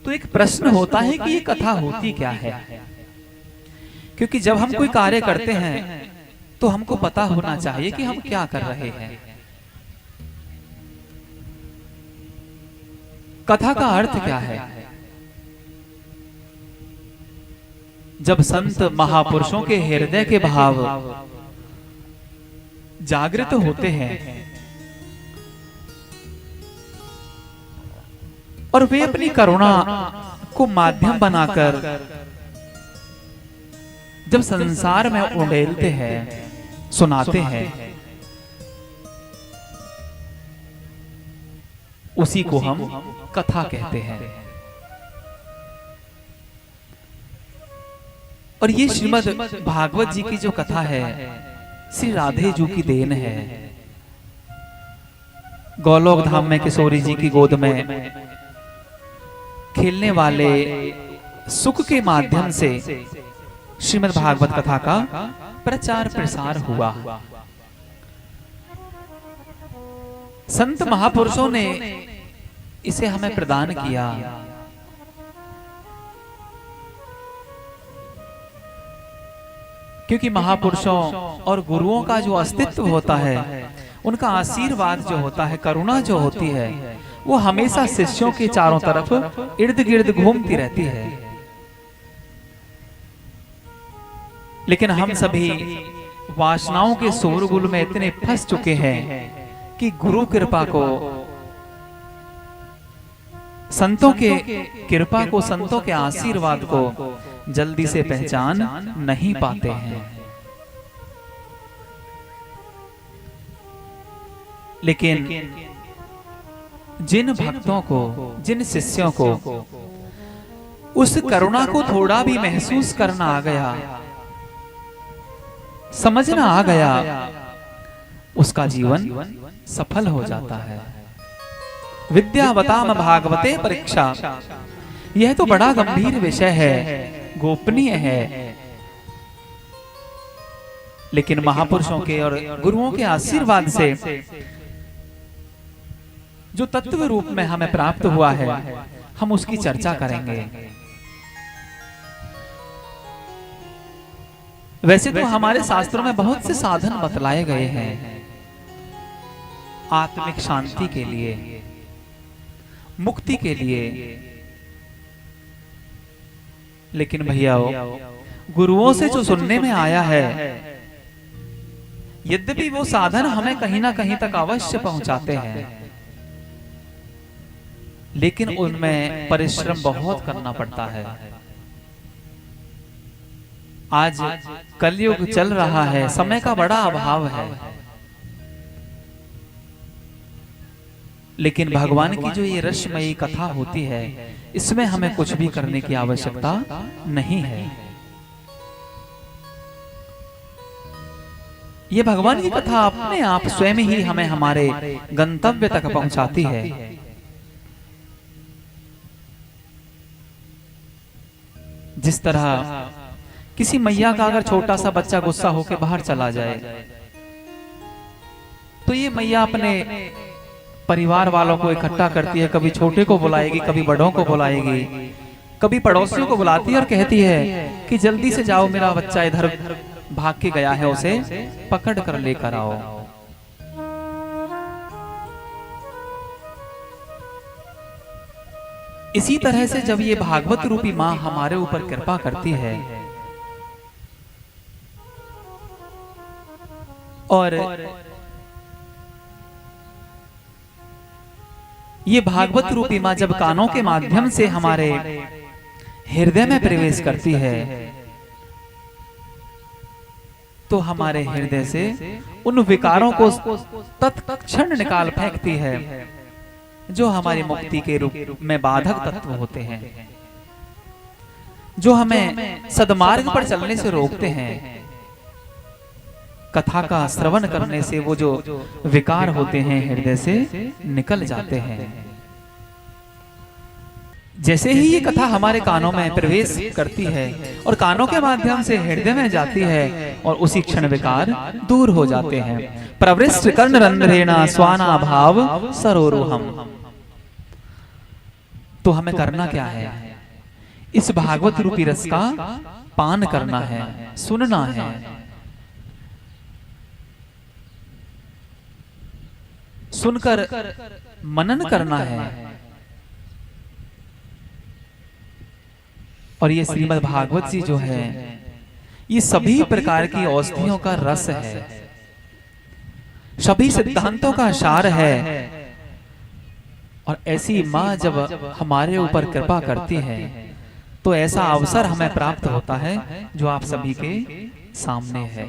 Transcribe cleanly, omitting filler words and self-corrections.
तो एक प्रश्न होता है कि ये कथा होती क्या है। क्योंकि जब हम कोई कार्य करते हैं तो हमको पता होना चाहिए कि हम क्या कर रहे हैं। कथा का अर्थ क्या है? जब संत महापुरुषों के हृदय के भाव जागृत होते हैं और वे अपनी करुणा को माध्यम बनाकर जब संसार में उड़ेलते हैं, सुनाते हैं, उसी को हम कथा कहते हैं। और ये श्रीमद् भागवत जी की जो कथा है, श्री राधे जी की देन है। गोलोक धाम में किशोरी जी की गोद में खेलने वाले सुख के माध्यम से श्रीमद् भागवत कथा का प्रचार प्रसार हुआ। संत महापुरुषों ने इसे हमें प्रदान किया। क्योंकि महापुरुषों और गुरुओं का जो अस्तित्व होता है, उनका आशीर्वाद जो होता है, करुणा जो होती है, वो हमेशा शिष्यों के चारों तरफ इर्द गिर्द घूमती रहती है। लेकिन हम सभी वासनाओं के शोरगुल में इतने फंस चुके हैं कि गुरु कृपा को, संतों के कृपा को, संतों के आशीर्वाद को जल्दी से पहचान नहीं पाते हैं। लेकिन जिन भक्तों को, जिन शिष्यों को उस करुणा को थोड़ा भी महसूस करना आ गया, समझना आ गया, उसका जीवन सफल हो जाता है। विद्यावताम भागवते परीक्षा, यह तो बड़ा गंभीर विषय है, गोपनीय है। लेकिन महापुरुषों के और गुरुओं के आशीर्वाद से जो तत्व रूप में हमें प्राप्त हुआ है, हम उसकी चर्चा करेंगे। वैसे तो हमारे शास्त्रों में बहुत से साधन बतलाए गए हैं आत्मिक शांति के लिए, मुक्ति के लिए। लेकिन भैया, गुरुओं से जो सुनने में आया है, यद्यपि वो साधन हमें कहीं ना कहीं तक अवश्य पहुंचाते हैं, लेकिन उनमें परिश्रम बहुत करना पड़ता है। आज कलयुग चल रहा है, समय का बड़ा अभाव है, लेकिन भगवान की जो ये रसमयी कथा होती है, इसमें हमें कुछ भी करने की आवश्यकता नहीं है। ये भगवान की कथा अपने आप स्वयं ही हमें हमारे गंतव्य तक पहुंचाती है। जिस तरह किसी मैया का अगर छोटा सा बच्चा गुस्सा होकर बाहर चला जाए, तो ये मैया अपने परिवार वालों को इकट्ठा करती है, कभी छोटे को बुलाएगी, कभी बड़ों को बुलाएगी, कभी पड़ोसियों को बुलाती है और कहती है कि जल्दी से जाओ, मेरा बच्चा इधर भाग के गया है, उसे पकड़ कर लेकर आओ। इसी तरह से जब ये भागवत रूपी मां हमारे ऊपर कृपा करती है और ये भागवत रूपी मां जब कानों के माध्यम से हमारे हृदय में प्रवेश करती है, तो हमारे हृदय से उन विकारों को तत्क्षण निकाल फेंकती है जो हमारी मुक्ति के रूप में बाधक तत्व होते हैं, जो हमें सद्मार्ग पर चलने से रोकते हैं। कथा का श्रवण करने से वो जो विकार होते हैं हृदय से निकल जाते हैं। जैसे ही ये कथा हमारे कानों में प्रवेश करती है और कानों के माध्यम से हृदय में जाती है, और उसी क्षण विकार दूर हो जाते हैं। प्रवृष्ट कर्ण रंध्रेण स्वाना भाव सरोरुहम। तो हमें करना क्या है? इस भागवत रूपी रस का पान करना है, सुनना है, सुनकर मनन करना है। और ये श्रीमद् भागवत जी जो है, ये सभी प्रकार की औषधियों का रस है, सभी सिद्धांतों का सार है। और ऐसी माँ जब हमारे ऊपर कृपा करती है तो ऐसा अवसर हमें प्राप्त होता है जो आप सभी के सामने है।